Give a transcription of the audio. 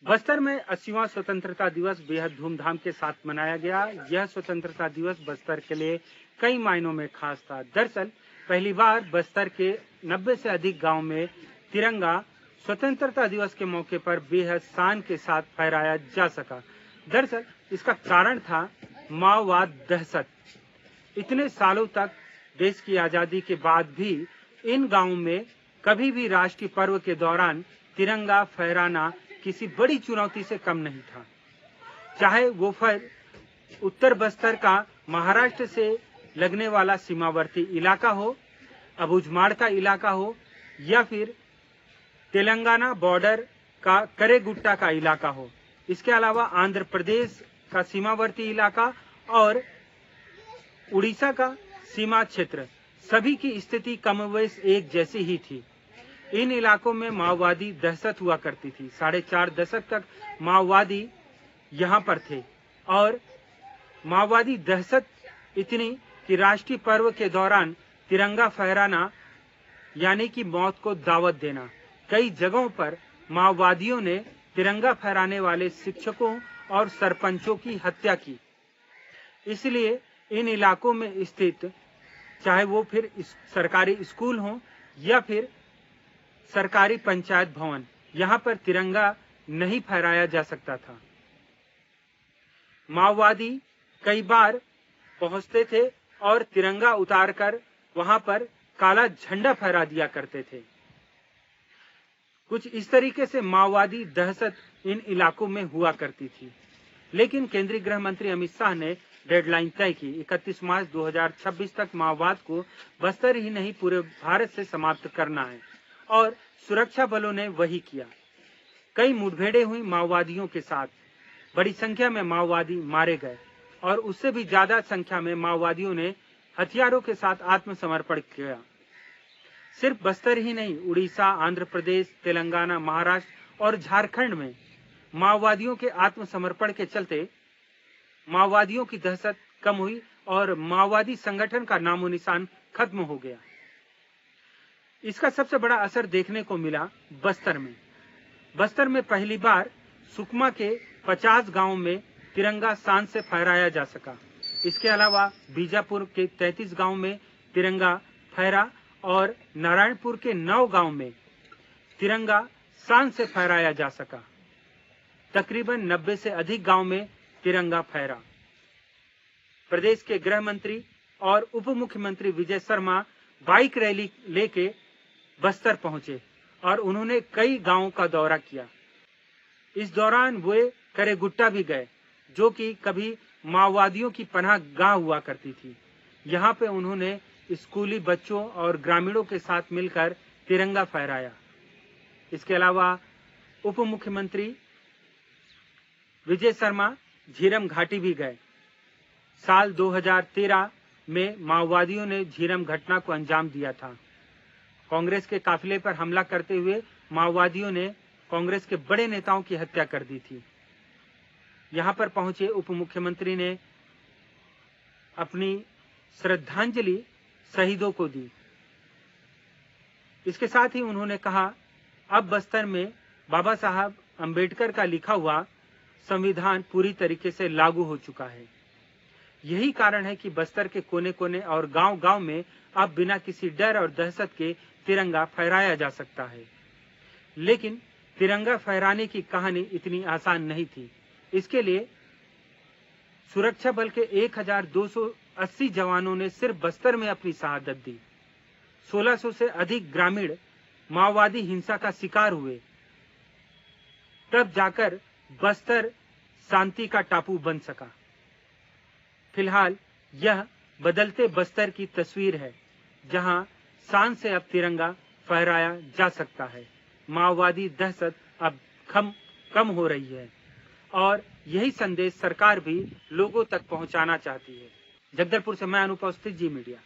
बस्तर में 80वां स्वतंत्रता दिवस बेहद धूमधाम के साथ मनाया गया। यह स्वतंत्रता दिवस बस्तर के लिए कई मायनों में खास था। दरअसल पहली बार बस्तर के 90 से अधिक गांव में तिरंगा स्वतंत्रता दिवस के मौके पर बेहद शान के साथ फहराया जा सका। दरअसल इसका कारण था माओवाद दहशत। इतने सालों तक देश की आजादी के बाद भी इन गांवों में कभी भी राष्ट्रीय पर्व के दौरान तिरंगा फहराना किसी बड़ी चुनौती से कम नहीं था। चाहे वो फिर उत्तर बस्तर का महाराष्ट्र से लगने वाला सीमावर्ती इलाका हो, अबुझमाड़ का इलाका हो, या फिर तेलंगाना बॉर्डर का करेगुट्टा का इलाका हो। इसके अलावा आंध्र प्रदेश का सीमावर्ती इलाका और उड़ीसा का सीमा क्षेत्र, सभी की स्थिति कमोबेश एक जैसी ही थी। इन इलाकों में माओवादी दहशत हुआ करती थी। 4.5 दशक तक माओवादी यहाँ पर थे और माओवादी दहशत इतनी कि राष्ट्रीय पर्व के दौरान तिरंगा फहराना यानी कि मौत को दावत देना। कई जगहों पर माओवादियों ने तिरंगा फहराने वाले शिक्षकों और सरपंचों की हत्या की। इसलिए इन इलाकों में स्थित चाहे वो फिर सरकारी स्कूल हो या फिर सरकारी पंचायत भवन, यहाँ पर तिरंगा नहीं फहराया जा सकता था। माओवादी कई बार पहुंचते थे और तिरंगा उतारकर वहां पर काला झंडा फहरा दिया करते थे। कुछ इस तरीके से माओवादी दहशत इन इलाकों में हुआ करती थी। लेकिन केंद्रीय गृह मंत्री अमित शाह ने डेडलाइन तय की। 31 मार्च 2026 तक माओवाद को बस्तर ही नहीं पूरे भारत से समाप्त करना है और सुरक्षा बलों ने वही किया। कई मुठभेड़ें हुई माओवादियों के साथ। बड़ी संख्या में माओवादी मारे गए और उससे भी ज्यादा संख्या में माओवादियों ने हथियारों के साथ आत्मसमर्पण किया। सिर्फ बस्तर ही नहीं, उड़ीसा, आंध्र प्रदेश, तेलंगाना, महाराष्ट्र और झारखंड में माओवादियों के आत्मसमर्पण के चलते माओवादियों की दहशत कम हुई और माओवादी संगठन का नामो निशान खत्म हो गया। इसका सबसे बड़ा असर देखने को मिला बस्तर में। बस्तर में पहली बार सुकमा के 50 गांवों में तिरंगा शान से फहराया जा सका। इसके अलावा बीजापुर के 33 गांवों में तिरंगा फहरा और नारायणपुर के 9 गांवों में तिरंगा शान से फहराया जा सका। तकरीबन 90 से अधिक गांव में तिरंगा फहरा। प्रदेश के गृह मंत्री और उप मुख्यमंत्री विजय शर्मा बाइक रैली लेके बस्तर पहुंचे और उन्होंने कई गांवों का दौरा किया। इस दौरान वे करेगुट्टा भी गए, जो कि कभी माओवादियों की पनाह गाह हुआ करती थी। यहाँ पे उन्होंने स्कूली बच्चों और ग्रामीणों के साथ मिलकर तिरंगा फहराया। इसके अलावा उप मुख्यमंत्री विजय शर्मा झीरम घाटी भी गए। साल 2013 में माओवादियों ने झीरम घटना को अंजाम दिया था। कांग्रेस के काफिले पर हमला करते हुए माओवादियों ने कांग्रेस के बड़े नेताओं की हत्या कर दी थी। यहां पर पहुंचे उप मुख्यमंत्री ने अपनी श्रद्धांजलि शहीदों को दी। इसके साथ ही उन्होंने कहा, अब बस्तर में बाबा साहब अंबेडकर का लिखा हुआ संविधान पूरी तरीके से लागू हो चुका है। यही कारण है कि बस्तर के कोने कोने और गांव-गांव में अब बिना किसी डर और दहशत के तिरंगा फहराया जा सकता है। लेकिन तिरंगा फहराने की कहानी इतनी आसान नहीं थी। इसके लिए सुरक्षा बल के 1280 जवानों ने सिर्फ बस्तर में अपनी शहादत दी। 1600 से अधिक ग्रामीण माओवादी हिंसा का शिकार हुए। तब जाकर बस्तर शांति का टापू बन सका। फिलहाल यह बदलते बस्तर की तस्वीर है, जहां शान से अब तिरंगा फहराया जा सकता है। माओवादी दहशत अब कम हो रही है और यही संदेश सरकार भी लोगों तक पहुंचाना चाहती है। जगदलपुर से मैं अनुपस्थित, जी मीडिया।